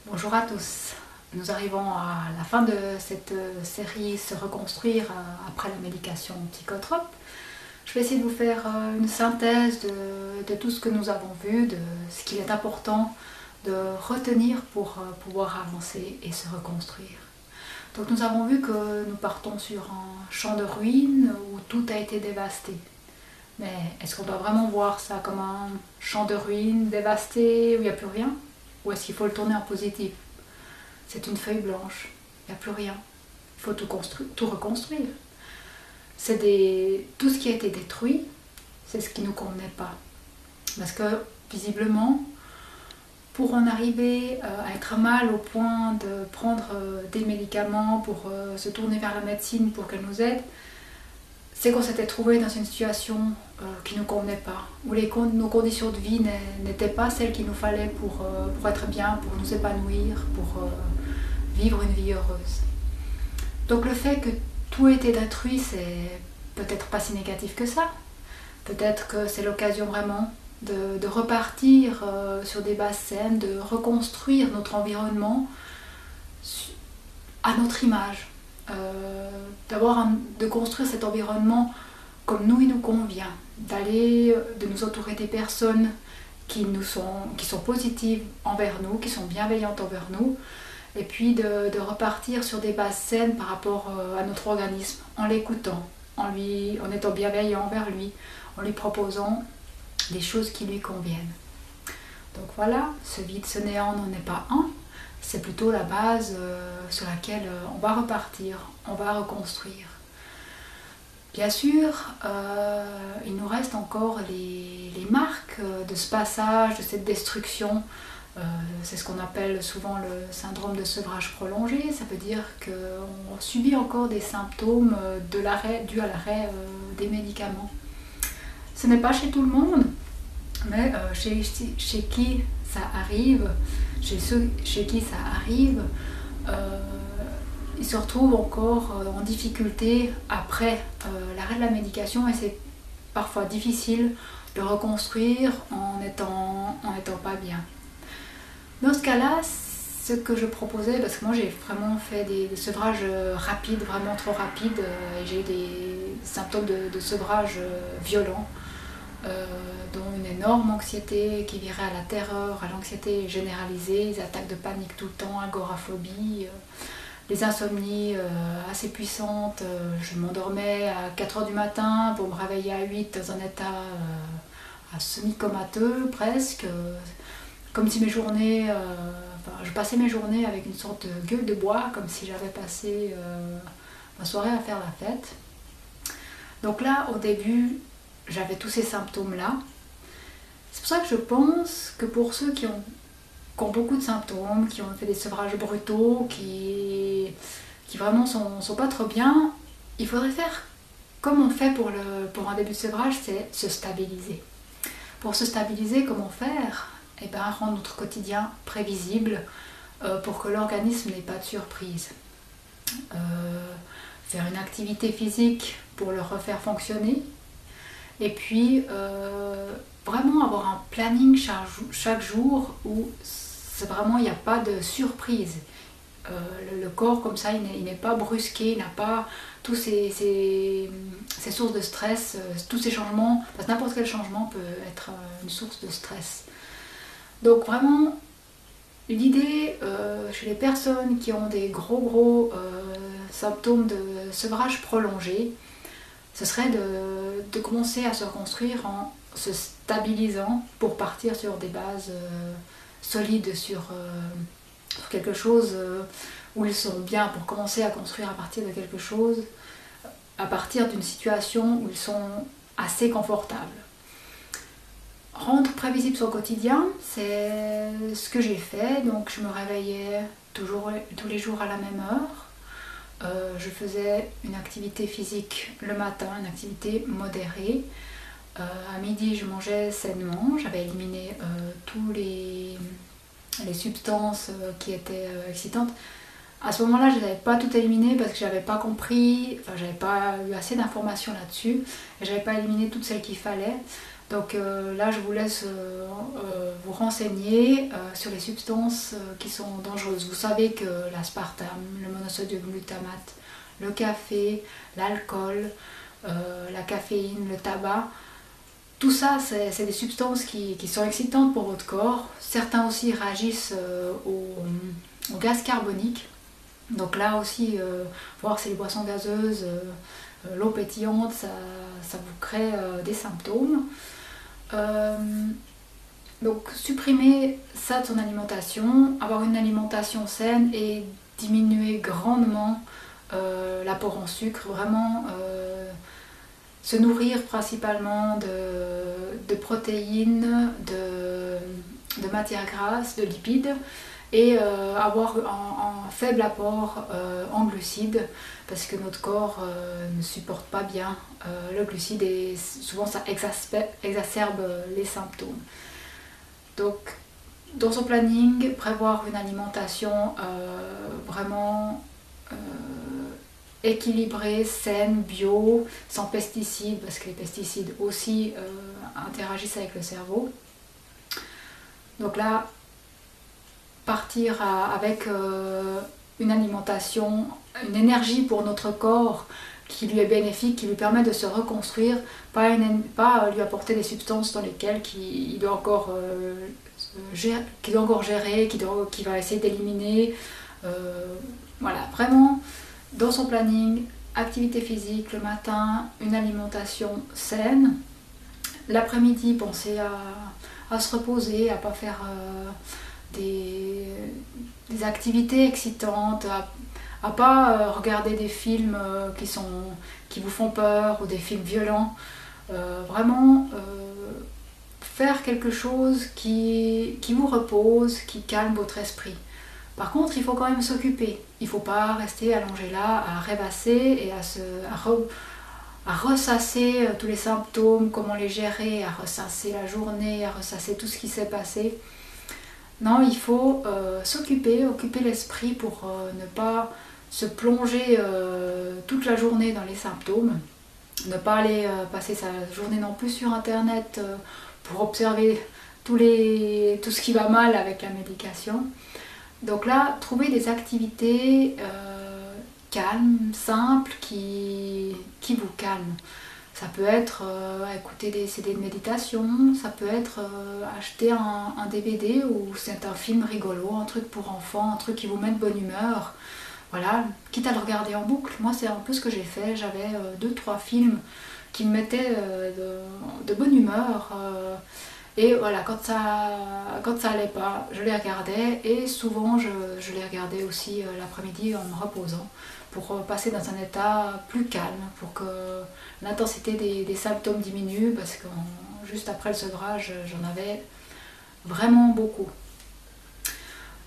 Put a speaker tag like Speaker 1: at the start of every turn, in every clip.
Speaker 1: Bonjour à tous. Nous arrivons à la fin de cette série Se reconstruire après la médication psychotrope. Je vais essayer de vous faire une synthèse de tout ce que nous avons vu, de ce qu'il est important de retenir pour pouvoir avancer et se reconstruire. Donc nous avons vu que nous partons sur un champ de ruines où tout a été dévasté. Mais est-ce qu'on doit vraiment voir ça comme un champ de ruines dévasté où il n'y a plus rien? Ou est-ce qu'il faut le tourner en positif? C'est une feuille blanche, il n'y a plus rien. Il faut tout reconstruire. Tout ce qui a été détruit, c'est ce qui ne nous convenait pas. Parce que visiblement, pour en arriver à être mal au point de prendre des médicaments pour se tourner vers la médecine pour qu'elle nous aide, c'est qu'on s'était trouvé dans une situation qui ne nous convenait pas, où nos conditions de vie n'étaient pas celles qu'il nous fallait pour être bien, pour nous épanouir, pour vivre une vie heureuse. Donc le fait que tout ait été détruit, c'est peut-être pas si négatif que ça. Peut-être que c'est l'occasion vraiment de repartir sur des bases saines, de reconstruire notre environnement à notre image. De construire cet environnement comme il nous convient, de nous entourer des personnes qui sont positives envers nous, qui sont bienveillantes envers nous, et puis de repartir sur des bases saines par rapport à notre organisme, en l'écoutant, en étant bienveillant envers lui, en lui proposant des choses qui lui conviennent. Donc voilà, ce vide, ce néant n'en est pas un. C'est plutôt la base sur laquelle on va repartir, on va reconstruire. Bien sûr, il nous reste encore les marques de ce passage, de cette destruction. C'est ce qu'on appelle souvent le syndrome de sevrage prolongé. Ça veut dire qu'on subit encore des symptômes dus à l'arrêt des médicaments. Ce n'est pas chez tout le monde, mais chez qui ça arrive, chez ceux chez qui ça arrive, ils se retrouvent encore en difficulté après l'arrêt de la médication, et c'est parfois difficile de reconstruire en n'étant pas bien. Dans ce cas-là, ce que je proposais, parce que moi j'ai vraiment fait des sevrages rapides, vraiment trop rapides, et j'ai eu des symptômes de sevrage violents, dont une énorme anxiété qui virait à la terreur, à l'anxiété généralisée, des attaques de panique tout le temps, agoraphobie, des insomnies assez puissantes. Je m'endormais à 4h du matin pour me réveiller à 8 dans un état semi-comateux presque, comme si je passais mes journées avec une sorte de gueule de bois, comme si j'avais passé ma soirée à faire la fête. Donc là, au début, j'avais tous ces symptômes-là. C'est pour ça que je pense que pour ceux qui ont beaucoup de symptômes, qui ont fait des sevrages brutaux, qui vraiment sont pas trop bien, il faudrait faire comme on fait pour un début de sevrage, c'est se stabiliser. Pour se stabiliser, comment faire? Rendre notre quotidien prévisible pour que l'organisme n'ait pas de surprise. Faire une activité physique pour le refaire fonctionner. Et puis, vraiment avoir un planning chaque jour où vraiment il n'y a pas de surprise. Le corps, comme ça, il n'est pas brusqué, il n'a pas tous ces sources de stress, tous ces changements, parce que n'importe quel changement peut être une source de stress. Donc vraiment, l'idée chez les personnes qui ont des gros symptômes de sevrage prolongé, ce serait de commencer à se reconstruire en se stabilisant pour partir sur des bases solides, sur quelque chose où ils sont bien, pour commencer à construire à partir de quelque chose, à partir d'une situation où ils sont assez confortables. Rendre prévisible son quotidien, c'est ce que j'ai fait. Donc je me réveillais tous les jours à la même heure. Je faisais une activité physique le matin, une activité modérée. À midi, je mangeais sainement. J'avais éliminé tous les substances qui étaient excitantes. À ce moment-là, je n'avais pas tout éliminé parce que j'avais pas compris, j'avais pas eu assez d'informations là-dessus, et j'avais pas éliminé toutes celles qu'il fallait. Donc là, je vous laisse vous renseigner sur les substances qui sont dangereuses. Vous savez que l'aspartame, le monosodium glutamate, le café, l'alcool, la caféine, le tabac, tout ça, c'est des substances qui sont excitantes pour votre corps. Certains aussi réagissent au gaz carbonique. Donc là aussi, voir si les boissons gazeuses, l'eau pétillante, ça vous crée des symptômes. Donc supprimer ça de son alimentation, avoir une alimentation saine et diminuer grandement l'apport en sucre, vraiment se nourrir principalement de protéines, de matières grasses, de lipides et avoir un faible apport en glucides parce que notre corps ne supporte pas bien le glucide et souvent ça exacerbe les symptômes. Donc dans son planning, prévoir une alimentation vraiment équilibrée, saine, bio, sans pesticides, parce que les pesticides aussi interagissent avec le cerveau. Donc là, partir avec une alimentation, une énergie pour notre corps qui lui est bénéfique, qui lui permet de se reconstruire, pas lui apporter des substances dans lesquelles il doit encore gérer, qu'il va essayer d'éliminer. Voilà, vraiment dans son planning, activité physique le matin, une alimentation saine. L'après-midi, pensez à se reposer, à ne pas faire des activités excitantes, à ne pas regarder des films qui vous font peur ou des films violents. Vraiment faire quelque chose qui vous repose, qui calme votre esprit. Par contre, il faut quand même s'occuper. Il ne faut pas rester allongé là, à rêvasser et à ressasser tous les symptômes, comment les gérer, à ressasser la journée, à ressasser tout ce qui s'est passé. Non, il faut s'occuper, occuper l'esprit pour ne pas se plonger toute la journée dans les symptômes. Ne pas aller passer sa journée non plus sur internet pour observer tout ce qui va mal avec la médication. Donc là, trouver des activités calmes, simples, qui vous calment. Ça peut être écouter des CD de méditation, ça peut être acheter un DVD où c'est un film rigolo, un truc pour enfants, un truc qui vous met de bonne humeur. Voilà, quitte à le regarder en boucle. Moi, c'est un peu ce que j'ai fait. J'avais 2-3 films qui me mettaient de bonne humeur. Et voilà, quand ça allait pas, je les regardais et souvent je les regardais aussi l'après-midi en me reposant pour passer dans un état plus calme, pour que l'intensité des symptômes diminue parce que juste après le sevrage, j'en avais vraiment beaucoup.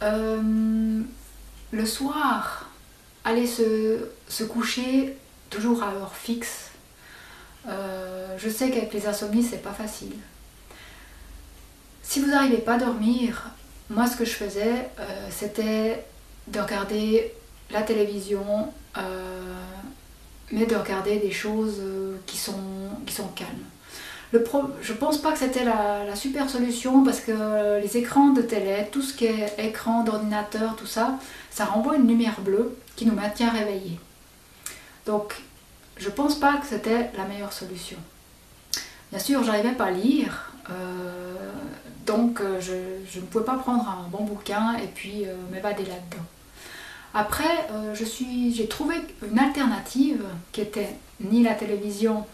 Speaker 1: Le soir, aller se coucher toujours à heure fixe. Je sais qu'avec les insomnies, c'est pas facile. Si vous n'arrivez pas à dormir, moi ce que je faisais, c'était de regarder la télévision, mais de regarder des choses qui sont calmes. Je pense pas que c'était la super solution parce que les écrans de télé, tout ce qui est écran d'ordinateur, tout ça, ça renvoie une lumière bleue qui nous maintient réveillés. Donc, je pense pas que c'était la meilleure solution. Bien sûr, j'arrivais pas à lire, donc je ne pouvais pas prendre un bon bouquin et puis m'évader là-dedans. Après, j'ai trouvé une alternative qui était ni la télévision,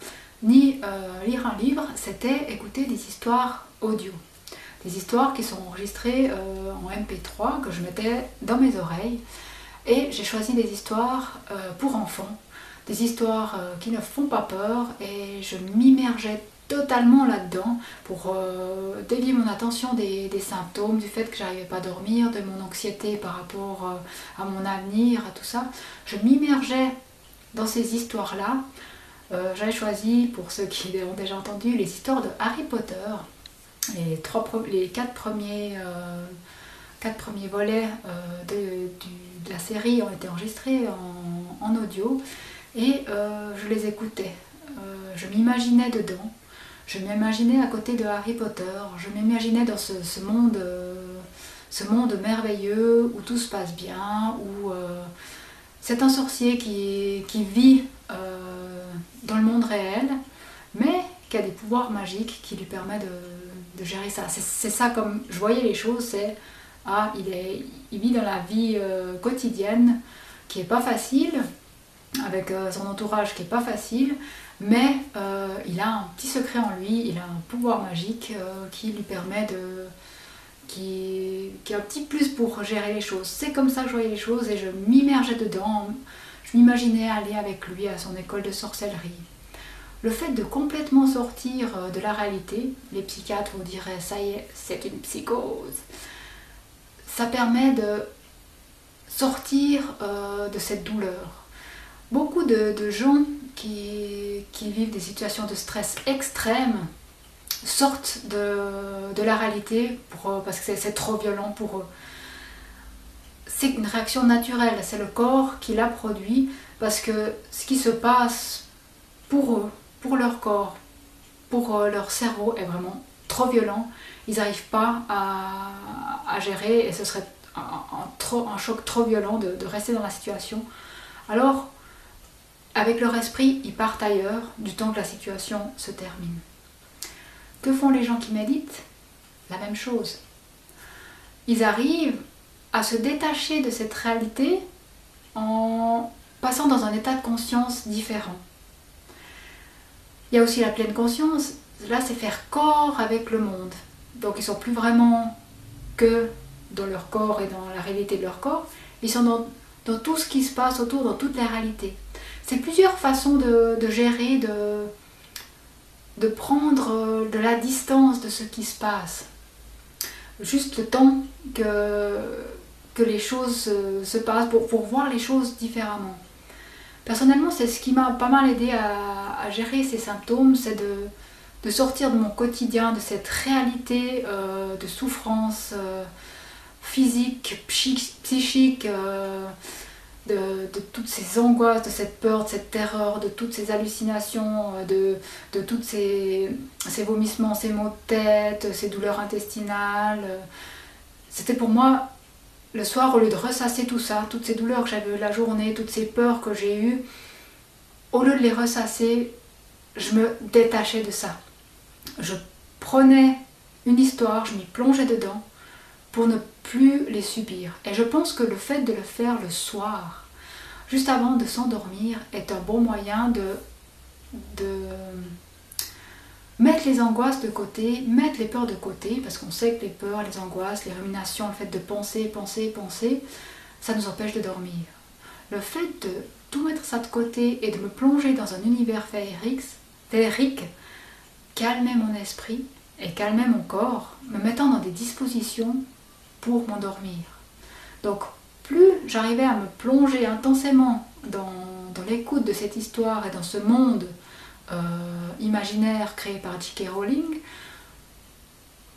Speaker 1: ni lire un livre, c'était écouter des histoires audio. Des histoires qui sont enregistrées en MP3 que je mettais dans mes oreilles. Et j'ai choisi des histoires pour enfants, des histoires qui ne font pas peur et je m'immergeais totalement là-dedans pour dévier mon attention des symptômes, du fait que j'arrivais pas à dormir, de mon anxiété par rapport à mon avenir, à tout ça. Je m'immergeais dans ces histoires-là. J'avais choisi, pour ceux qui ont déjà entendu, les histoires de Harry Potter. Les 4 premiers volets de la série ont été enregistrés en audio et je les écoutais. Je m'imaginais dedans. Je m'imaginais à côté de Harry Potter, je m'imaginais dans ce monde merveilleux où tout se passe bien, où c'est un sorcier qui vit dans le monde réel, mais qui a des pouvoirs magiques qui lui permettent de gérer ça. C'est ça comme je voyais les choses, c'est il vit dans la vie quotidienne qui est pas facile, avec son entourage qui est pas facile, mais il a un petit secret en lui, il a un pouvoir magique qui lui permet qui est un petit plus pour gérer les choses. C'est comme ça que je voyais les choses et je m'immergeais dedans. Je m'imaginais aller avec lui à son école de sorcellerie. Le fait de complètement sortir de la réalité, les psychiatres vous diraient ça y est, c'est une psychose. Ça permet de sortir de cette douleur. Beaucoup de gens qui vivent des situations de stress extrêmes sortent de la réalité parce que c'est trop violent pour eux. C'est une réaction naturelle, c'est le corps qui la produit parce que ce qui se passe pour eux, pour leur corps, pour leur cerveau est vraiment trop violent. Ils n'arrivent pas à gérer et ce serait un choc trop violent de rester dans la situation. Alors, avec leur esprit, ils partent ailleurs du temps que la situation se termine. Que font les gens qui méditent? La même chose. Ils arrivent à se détacher de cette réalité en passant dans un état de conscience différent. Il y a aussi la pleine conscience. Là, c'est faire corps avec le monde. Donc, ils ne sont plus vraiment que dans leur corps et dans la réalité de leur corps. Ils sont dans tout ce qui se passe autour, dans toute la réalité. C'est plusieurs façons de gérer, de prendre de la distance de ce qui se passe. Juste le temps que les choses se passent pour voir les choses différemment. Personnellement, c'est ce qui m'a pas mal aidé à gérer ces symptômes, c'est de sortir de mon quotidien, de cette réalité de souffrance physique, psychique, de toutes ces angoisses, de cette peur, de cette terreur, de toutes ces hallucinations, de toutes ces vomissements, ces maux de tête, ces douleurs intestinales. C'était pour moi, le soir, au lieu de ressasser tout ça, toutes ces douleurs que j'avais eues la journée, toutes ces peurs que j'ai eues, au lieu de les ressasser, je me détachais de ça. Je prenais une histoire, je m'y plongeais dedans pour ne plus les subir. Et je pense que le fait de le faire le soir, juste avant de s'endormir, est un bon moyen de mettre les angoisses de côté, mettre les peurs de côté, parce qu'on sait que les peurs, les angoisses, les ruminations, le fait de penser, ça nous empêche de dormir. Le fait de tout mettre ça de côté et de me plonger dans un univers féerique calmait mon esprit et calmait mon corps, me mettant dans des dispositions pour m'endormir. Donc, plus j'arrivais à me plonger intensément dans l'écoute de cette histoire et dans ce monde imaginaire créé par J.K. Rowling,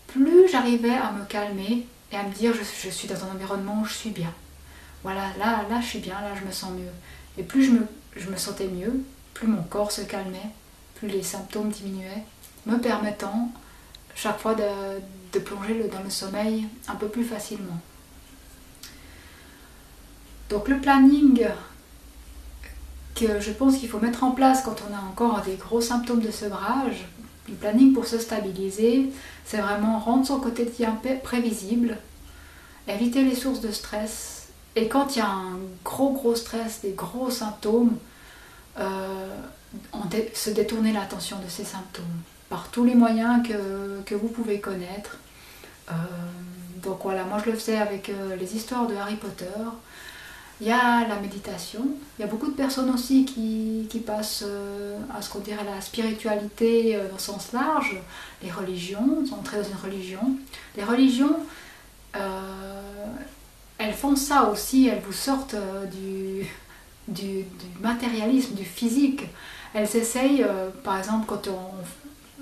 Speaker 1: plus j'arrivais à me calmer et à me dire je suis dans un environnement où je suis bien. Voilà, là je suis bien, là je me sens mieux. Et plus je me sentais mieux, plus mon corps se calmait, plus les symptômes diminuaient, me permettant chaque fois de plonger dans le sommeil un peu plus facilement. Donc le planning que je pense qu'il faut mettre en place quand on a encore des gros symptômes de sevrage, le planning pour se stabiliser, c'est vraiment rendre son quotidien prévisible, éviter les sources de stress, et quand il y a un gros stress, des gros symptômes, se détourner l'attention de ces symptômes par tous les moyens que vous pouvez connaître. Donc voilà, moi je le faisais avec les histoires de Harry Potter. Il y a la méditation, il y a beaucoup de personnes aussi qui passent à ce qu'on dirait la spiritualité dans le sens large, les religions, entrer dans une religion. Les religions, elles font ça aussi, elles vous sortent du matérialisme, du physique. Elles essayent, par exemple,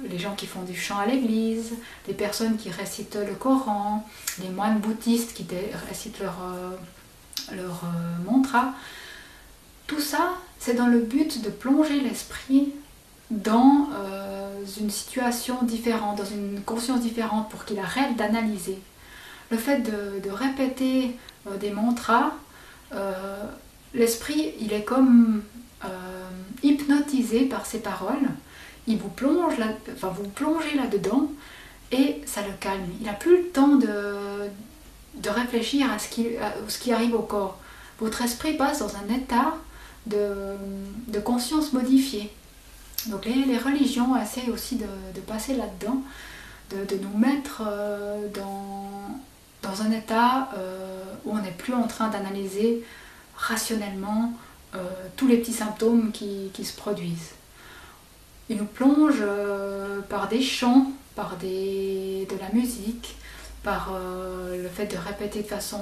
Speaker 1: les gens qui font du chant à l'église, les personnes qui récitent le Coran, les moines bouddhistes qui récitent leur mantra, tout ça, c'est dans le but de plonger l'esprit dans une situation différente, dans une conscience différente, pour qu'il arrête d'analyser. Le fait de répéter des mantras, l'esprit, il est comme hypnotisé par ces paroles. Il vous plonge vous plongez là-dedans et ça le calme. Il n'a plus le temps de réfléchir à ce qui arrive au corps. Votre esprit passe dans un état de conscience modifiée. Donc les religions essaient aussi de passer là-dedans, de nous mettre dans un état où on n'est plus en train d'analyser rationnellement tous les petits symptômes qui se produisent. Il nous plonge par des chants, par de la musique, par le fait de répéter de façon...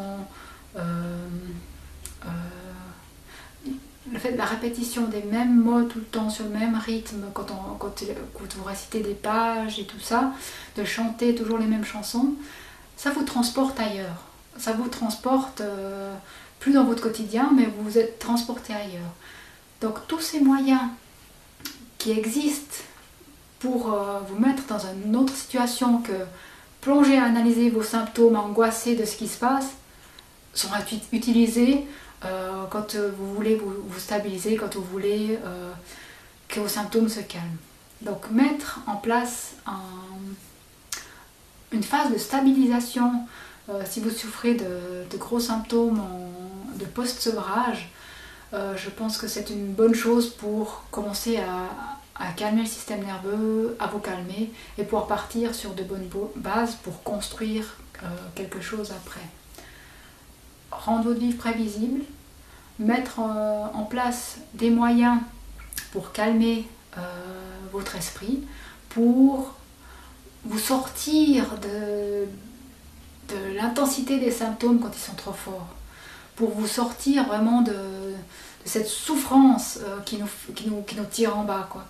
Speaker 1: le fait de la répétition des mêmes mots tout le temps sur le même rythme, quand vous récitez des pages et tout ça, de chanter toujours les mêmes chansons, ça vous transporte ailleurs. Ça vous transporte plus dans votre quotidien, mais vous êtes transporté ailleurs. Donc tous ces moyens qui existent pour vous mettre dans une autre situation que plonger à analyser vos symptômes, à angoisser de ce qui se passe, sont utilisés quand vous voulez vous stabiliser, quand vous voulez que vos symptômes se calment. Donc mettre en place une phase de stabilisation, si vous souffrez de gros symptômes de post-sevrage, je pense que c'est une bonne chose pour commencer à calmer le système nerveux, à vous calmer et pouvoir partir sur de bonnes bases pour construire quelque chose après. Rendre votre vie prévisible, mettre en place des moyens pour calmer votre esprit, pour vous sortir de l'intensité des symptômes quand ils sont trop forts, pour vous sortir vraiment de cette souffrance qui nous tire en bas, quoi.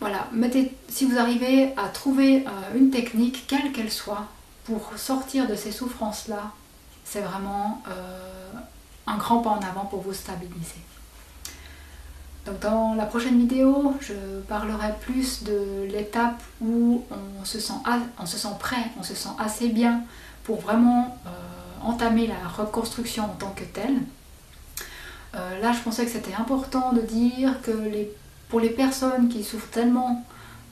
Speaker 1: Voilà, si vous arrivez à trouver une technique, quelle qu'elle soit, pour sortir de ces souffrances-là, c'est vraiment un grand pas en avant pour vous stabiliser. Donc dans la prochaine vidéo, je parlerai plus de l'étape où on se sent prêt, on se sent assez bien pour vraiment entamer la reconstruction en tant que telle. Là, je pensais que c'était important de dire que pour les personnes qui souffrent tellement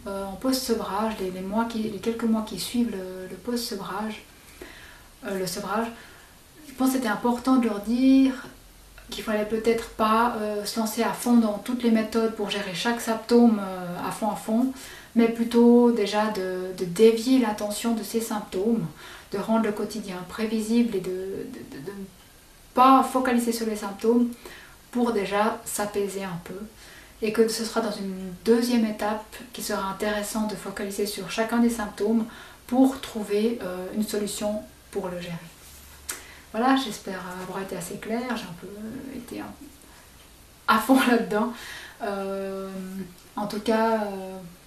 Speaker 1: en post-sevrage, les quelques mois qui suivent le post-sevrage, le sevrage, je pense que c'était important de leur dire qu'il fallait peut-être pas se lancer à fond dans toutes les méthodes pour gérer chaque symptôme à fond, mais plutôt déjà de dévier l'attention de ces symptômes, de rendre le quotidien prévisible et de ne pas focaliser sur les symptômes pour déjà s'apaiser un peu. Et que ce sera dans une deuxième étape qui sera intéressant de focaliser sur chacun des symptômes pour trouver une solution pour le gérer. Voilà, j'espère avoir été assez claire, j'ai un peu été à fond là-dedans. En tout cas,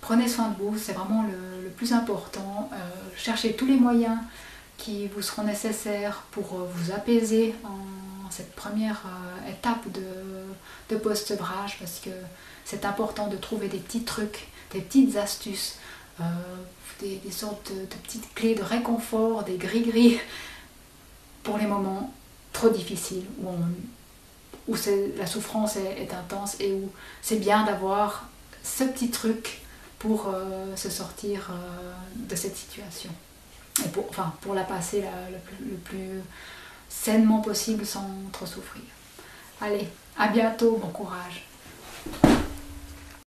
Speaker 1: prenez soin de vous, c'est vraiment le plus important. Cherchez tous les moyens qui vous seront nécessaires pour vous apaiser en cette première étape de post-sevrage, parce que c'est important de trouver des petits trucs, des petites astuces, des sortes de petites clés de réconfort, des gris-gris, pour les moments trop difficiles, où la souffrance est intense et où c'est bien d'avoir ce petit truc pour se sortir de cette situation. Et pour la passer le plus sainement possible sans trop souffrir. Allez, à bientôt, bon courage.